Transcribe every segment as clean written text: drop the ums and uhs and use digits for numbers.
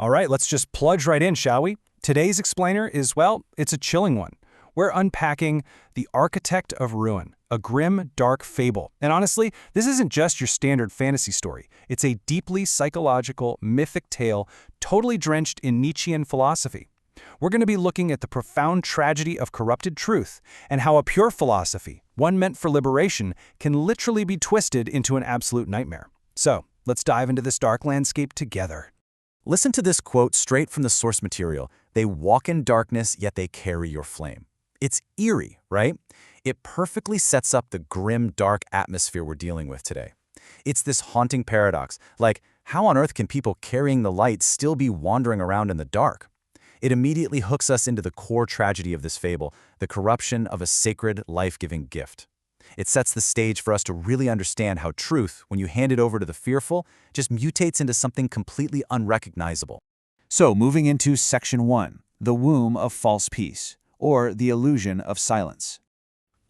All right, let's just plunge right in, shall we? Today's explainer is, well, it's a chilling one. We're unpacking The Architect of Ruin, a grim, dark fable. And honestly, this isn't just your standard fantasy story. It's a deeply psychological, mythic tale, totally drenched in Nietzschean philosophy. We're going to be looking at the profound tragedy of corrupted truth and how a pure philosophy, one meant for liberation, can literally be twisted into an absolute nightmare. So, let's dive into this dark landscape together. Listen to this quote straight from the source material. They walk in darkness, yet they carry your flame. It's eerie, right? It perfectly sets up the grim, dark atmosphere we're dealing with today. It's this haunting paradox, like how on earth can people carrying the light still be wandering around in the dark? It immediately hooks us into the core tragedy of this fable, the corruption of a sacred, life-giving gift. It sets the stage for us to really understand how truth, when you hand it over to the fearful, just mutates into something completely unrecognizable. So, moving into Section 1, the womb of false peace, or the illusion of silence.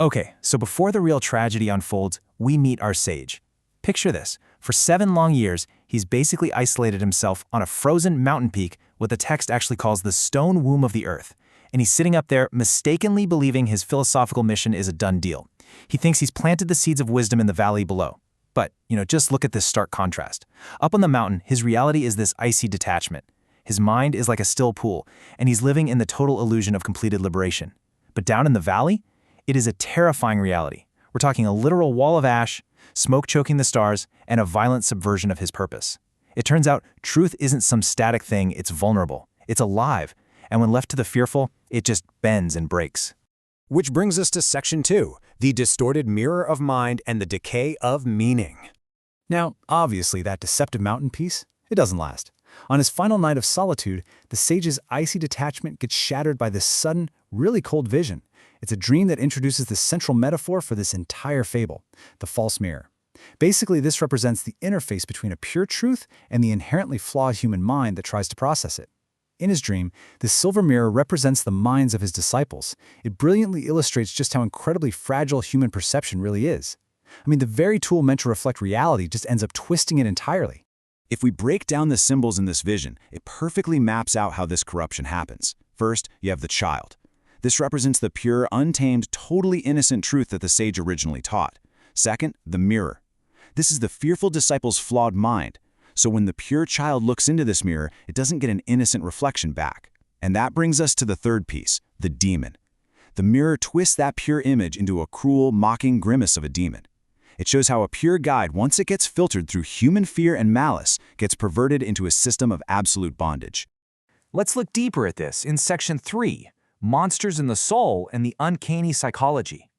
Okay, so before the real tragedy unfolds, we meet our sage. Picture this. For 7 long years, he's basically isolated himself on a frozen mountain peak, what the text actually calls the stone womb of the earth. And he's sitting up there mistakenly believing his philosophical mission is a done deal. He thinks he's planted the seeds of wisdom in the valley below. But, just look at this stark contrast. Up on the mountain, his reality is this icy detachment. His mind is like a still pool, and he's living in the total illusion of completed liberation. But down in the valley, it is a terrifying reality. We're talking a literal wall of ash, smoke choking the stars, and a violent subversion of his purpose. It turns out truth isn't some static thing, it's vulnerable. It's alive, and when left to the fearful, it just bends and breaks. Which brings us to Section 2, the distorted mirror of mind and the decay of meaning. Now, obviously, that deceptive mountain piece, it doesn't last. On his final night of solitude, the sage's icy detachment gets shattered by this sudden, really cold vision. It's a dream that introduces the central metaphor for this entire fable, the false mirror. Basically, this represents the interface between a pure truth and the inherently flawed human mind that tries to process it. In his dream, the silver mirror represents the minds of his disciples. It brilliantly illustrates just how incredibly fragile human perception really is. The very tool meant to reflect reality just ends up twisting it entirely. If we break down the symbols in this vision, it perfectly maps out how this corruption happens. First, you have the child. This represents the pure, untamed, totally innocent truth that the sage originally taught. Second, the mirror. This is the fearful disciple's flawed mind. So when the pure child looks into this mirror, it doesn't get an innocent reflection back. And that brings us to the third piece, the demon. The mirror twists that pure image into a cruel, mocking grimace of a demon. It shows how a pure guide, once it gets filtered through human fear and malice, gets perverted into a system of absolute bondage. Let's look deeper at this in Section 3, Monsters in the Soul and the Uncanny Psychology.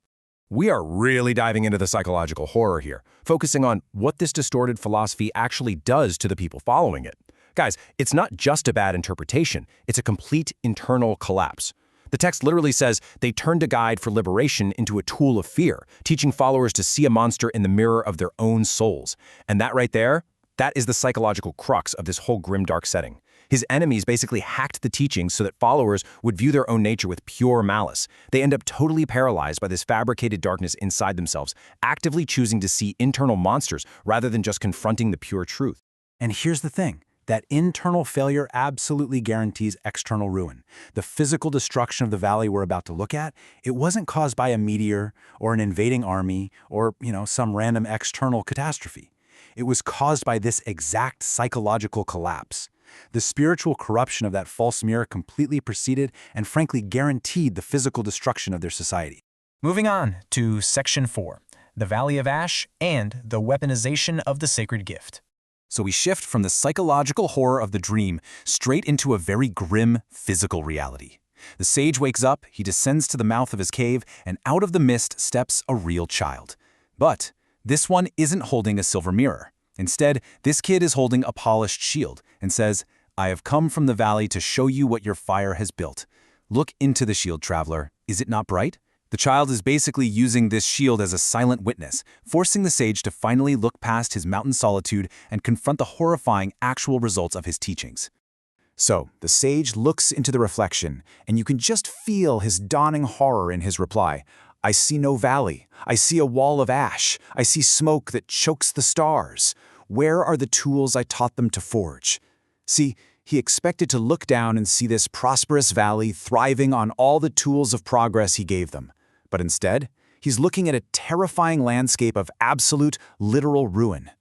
We are really diving into the psychological horror here, focusing on what this distorted philosophy actually does to the people following it. Guys, it's not just a bad interpretation, it's a complete internal collapse. The text literally says they turned a guide for liberation into a tool of fear, teaching followers to see a monster in the mirror of their own souls. And that right there, that is the psychological crux of this whole grimdark setting. His enemies basically hacked the teachings so that followers would view their own nature with pure malice. They end up totally paralyzed by this fabricated darkness inside themselves, actively choosing to see internal monsters rather than just confronting the pure truth. And here's the thing. That internal failure absolutely guarantees external ruin. The physical destruction of the valley we're about to look at, it wasn't caused by a meteor or an invading army or, some random external catastrophe. It was caused by this exact psychological collapse. The spiritual corruption of that false mirror completely preceded and frankly guaranteed the physical destruction of their society. Moving on to Section 4, the Valley of Ash and the Weaponization of the Sacred Gift. So we shift from the psychological horror of the dream straight into a very grim physical reality. The sage wakes up, he descends to the mouth of his cave, and out of the mist steps a real child. But this one isn't holding a silver mirror. Instead, this kid is holding a polished shield and says, "I have come from the valley to show you what your fire has built. Look into the shield, traveler. Is it not bright?" The child is basically using this shield as a silent witness, forcing the sage to finally look past his mountain solitude and confront the horrifying actual results of his teachings. So, the sage looks into the reflection, and you can just feel his dawning horror in his reply. "I see no valley. I see a wall of ash. I see smoke that chokes the stars. Where are the tools I taught them to forge?" See, He expected to look down and see this prosperous valley thriving on all the tools of progress he gave them. But instead, he's looking at a terrifying landscape of absolute, literal ruin.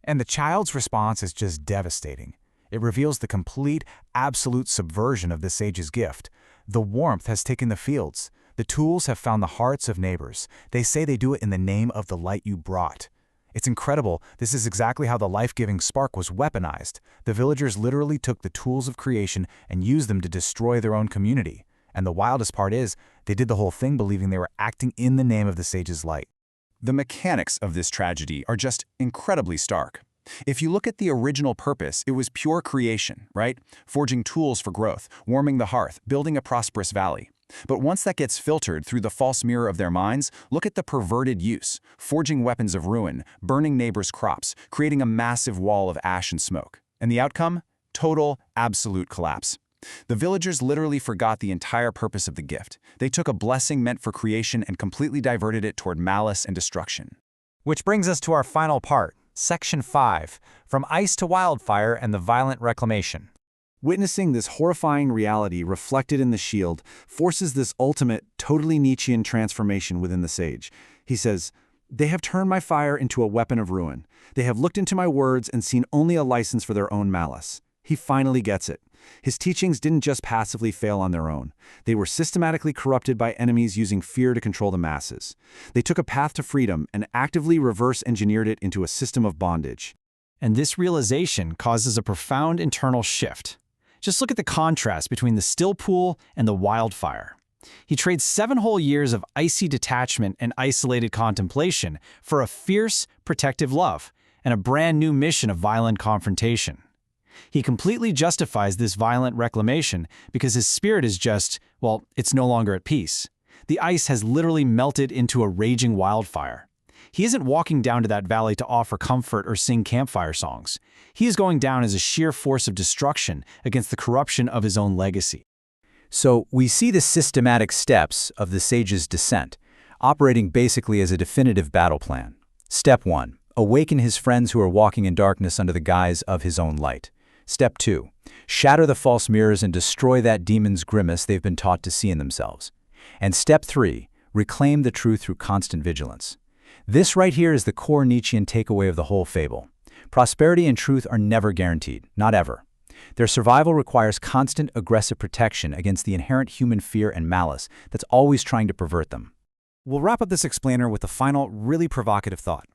And the child's response is just devastating. It reveals the complete, absolute subversion of the sage's gift. The warmth has taken the fields. The tools have found the hearts of neighbors. They say they do it in the name of the light you brought. It's incredible. This is exactly how the life-giving spark was weaponized. The villagers literally took the tools of creation and used them to destroy their own community. And the wildest part is, they did the whole thing believing they were acting in the name of the sage's light. The mechanics of this tragedy are just incredibly stark. If you look at the original purpose, it was pure creation, right? Forging tools for growth, warming the hearth, building a prosperous valley. But once that gets filtered through the false mirror of their minds, look at the perverted use, forging weapons of ruin, burning neighbors' crops, creating a massive wall of ash and smoke. And the outcome? Total, absolute collapse. The villagers literally forgot the entire purpose of the gift. They took a blessing meant for creation and completely diverted it toward malice and destruction. Which brings us to our final part, Section 5, From Ice to Wildfire and the Violent Reclamation. Witnessing this horrifying reality reflected in the shield forces this ultimate, totally Nietzschean transformation within the sage. He says, "They have turned my fire into a weapon of ruin. They have looked into my words and seen only a license for their own malice." He finally gets it. His teachings didn't just passively fail on their own. They were systematically corrupted by enemies using fear to control the masses. They took a path to freedom and actively reverse-engineered it into a system of bondage. And this realization causes a profound internal shift. Just look at the contrast between the still pool and the wildfire. He trades 7 whole years of icy detachment and isolated contemplation for a fierce, protective love and a brand new mission of violent confrontation. He completely justifies this violent reclamation because his spirit is just, well, it's no longer at peace. The ice has literally melted into a raging wildfire. He isn't walking down to that valley to offer comfort or sing campfire songs. He is going down as a sheer force of destruction against the corruption of his own legacy. So we see the systematic steps of the sage's descent, operating basically as a definitive battle plan. Step 1. Awaken his friends who are walking in darkness under the guise of his own light. Step 2. Shatter the false mirrors and destroy that demon's grimace they've been taught to see in themselves. And Step 3. Reclaim the truth through constant vigilance. This right here is the core Nietzschean takeaway of the whole fable. Prosperity and truth are never guaranteed, not ever. Their survival requires constant, aggressive protection against the inherent human fear and malice that's always trying to pervert them. We'll wrap up this explainer with a final, really provocative thought.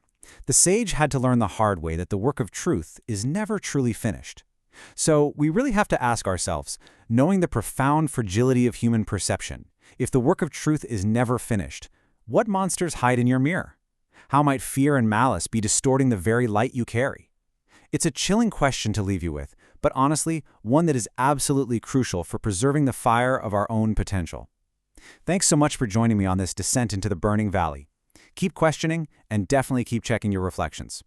The sage had to learn the hard way that the work of truth is never truly finished. So we really have to ask ourselves, knowing the profound fragility of human perception, if the work of truth is never finished, what monsters hide in your mirror? How might fear and malice be distorting the very light you carry? It's a chilling question to leave you with, but honestly, one that is absolutely crucial for preserving the fire of our own potential. Thanks so much for joining me on this descent into the burning valley. Keep questioning and definitely keep checking your reflections.